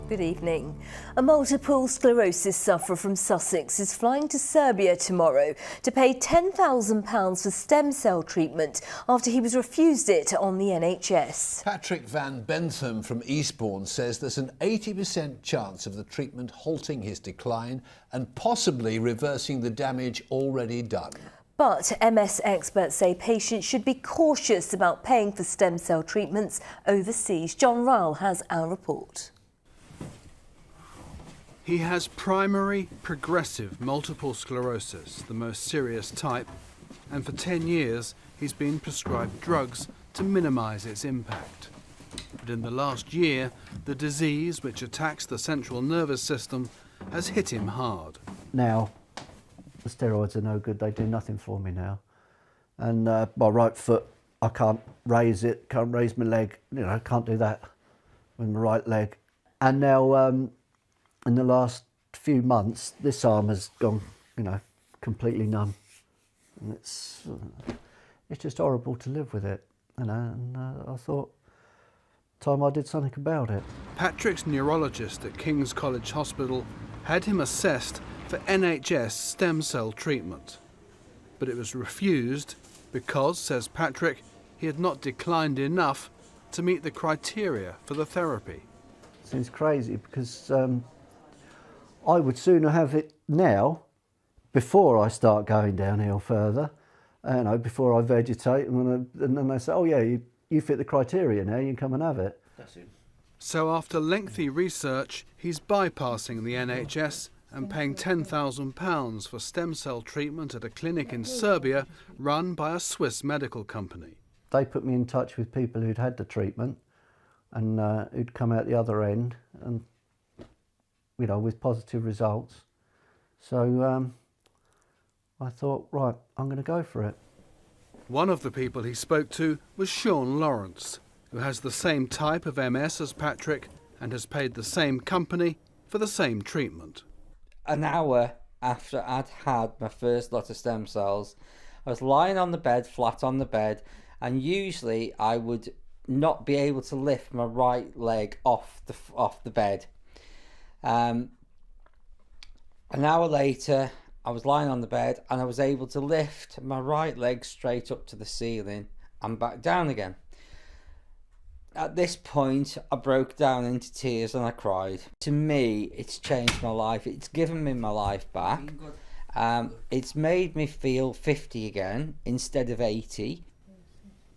Good evening. A multiple sclerosis sufferer from Sussex is flying to Serbia tomorrow to pay £10,000 for stem cell treatment after he was refused it on the NHS. Patrick Van Benthem from Eastbourne says there's an 80% chance of the treatment halting his decline and possibly reversing the damage already done. But MS experts say patients should be cautious about paying for stem cell treatments overseas. John Ryle has our report. He has primary progressive multiple sclerosis, the most serious type, and for 10 years he's been prescribed drugs to minimise its impact. But in the last year, the disease, which attacks the central nervous system, has hit him hard. Now, the steroids are no good, they do nothing for me now. And my right foot, I can't raise it, can't raise my leg, I can't do that with my right leg. And now, in the last few months, this arm has gone, completely numb. And it's just horrible to live with it, and I thought, time I did something about it. Patrick's neurologist at King's College Hospital had him assessed for NHS stem cell treatment. But it was refused because, says Patrick, he had not declined enough to meet the criteria for the therapy. Seems crazy because I would sooner have it now, before I start going downhill further, before I vegetate, and then they say, oh yeah, you fit the criteria now, you can come and have it. That's it. So after lengthy research, he's bypassing the NHS and paying £10,000 for stem cell treatment at a clinic in Serbia run by a Swiss medical company. They put me in touch with people who'd had the treatment and who'd come out the other end, and with positive results. So I thought, right, I'm going to go for it. One of the people he spoke to was Sean Lawrence, who has the same type of MS as Patrick and has paid the same company for the same treatment. An hour after I'd had my first lot of stem cells, I was lying on the bed, flat on the bed, and usually I would not be able to lift my right leg off the bed. An hour later, I was lying on the bed and I was able to lift my right leg straight up to the ceiling and back down again. At this point, I broke down into tears and I cried. To me, it's changed my life. It's given me my life back. It's made me feel 50 again instead of 80.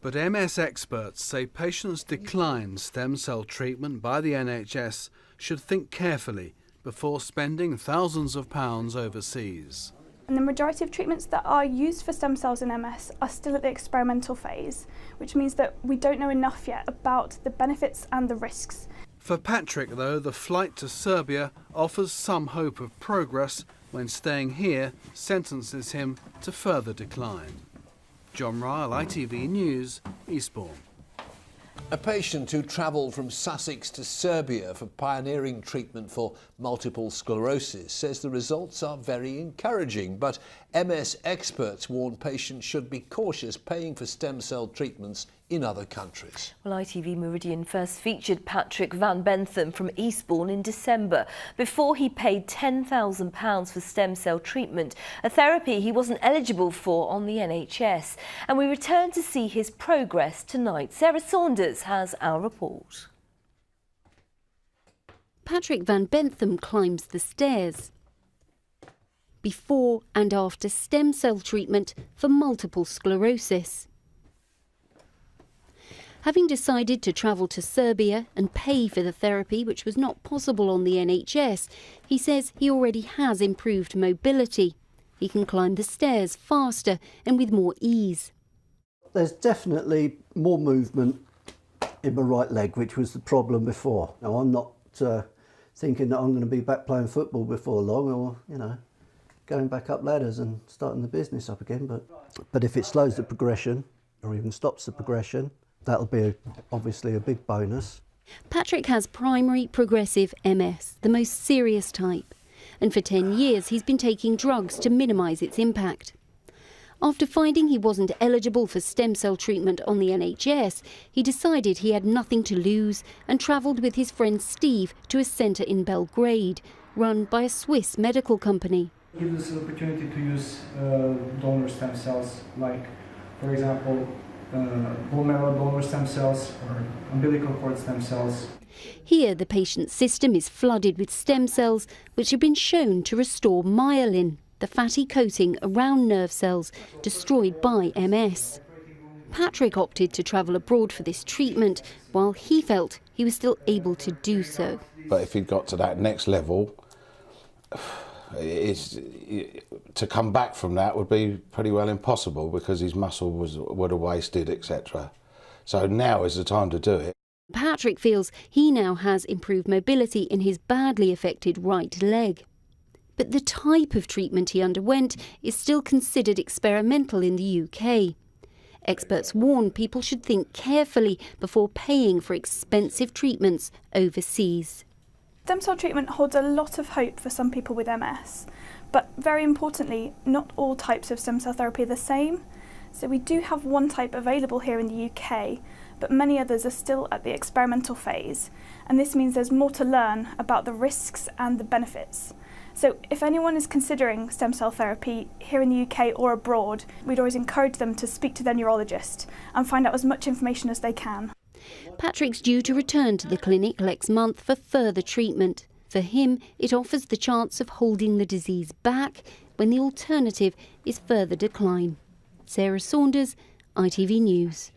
But MS experts say patients decline stem cell treatment by the NHS should think carefully before spending thousands of pounds overseas. And the majority of treatments that are used for stem cells in MS are still at the experimental phase, which means that we don't know enough yet about the benefits and the risks. For Patrick, though, the flight to Serbia offers some hope of progress when staying here sentences him to further decline. John Ryle, ITV News, Eastbourne. A patient who travelled from Sussex to Serbia for pioneering treatment for multiple sclerosis says the results are very encouraging, but MS experts warn patients should be cautious paying for stem cell treatments in other countries. Well, ITV Meridian first featured Patrick Van Benthem from Eastbourne in December before he paid £10,000 for stem cell treatment, a therapy he wasn't eligible for on the NHS. And we return to see his progress tonight. Sarah Saunders has our report. Patrick Van Benthem climbs the stairs before and after stem cell treatment for multiple sclerosis. Having decided to travel to Serbia and pay for the therapy, which was not possible on the NHS, he says he already has improved mobility. He can climb the stairs faster and with more ease. There's definitely more movement in my right leg, which was the problem before. Now, I'm not thinking that I'm going to be back playing football before long, or, going back up ladders and starting the business up again. But if it slows the progression or even stops the progression, that'll be obviously a big bonus. Patrick has primary progressive MS, the most serious type, and for 10 years he's been taking drugs to minimise its impact. After finding he wasn't eligible for stem cell treatment on the NHS, he decided he had nothing to lose and travelled with his friend Steve to a centre in Belgrade, run by a Swiss medical company. It gives us an opportunity to use donor stem cells, like, for example, bone marrow donor stem cells or umbilical cord stem cells. Here, the patient's system is flooded with stem cells, which have been shown to restore myelin, the fatty coating around nerve cells destroyed by MS. Patrick opted to travel abroad for this treatment, while he felt he was still able to do so. But if he'd got to that next level, to come back from that would be pretty well impossible because his muscle would have wasted, etc. So now is the time to do it. Patrick feels he now has improved mobility in his badly affected right leg. But the type of treatment he underwent is still considered experimental in the UK. Experts warn people should think carefully before paying for expensive treatments overseas. Stem cell treatment holds a lot of hope for some people with MS, but very importantly, not all types of stem cell therapy are the same. So we do have one type available here in the UK, but many others are still at the experimental phase, and this means there's more to learn about the risks and the benefits. So if anyone is considering stem cell therapy here in the UK or abroad, we'd always encourage them to speak to their neurologist and find out as much information as they can. Patrick's due to return to the clinic next month for further treatment. For him, it offers the chance of holding the disease back when the alternative is further decline. Sarah Saunders, ITV News.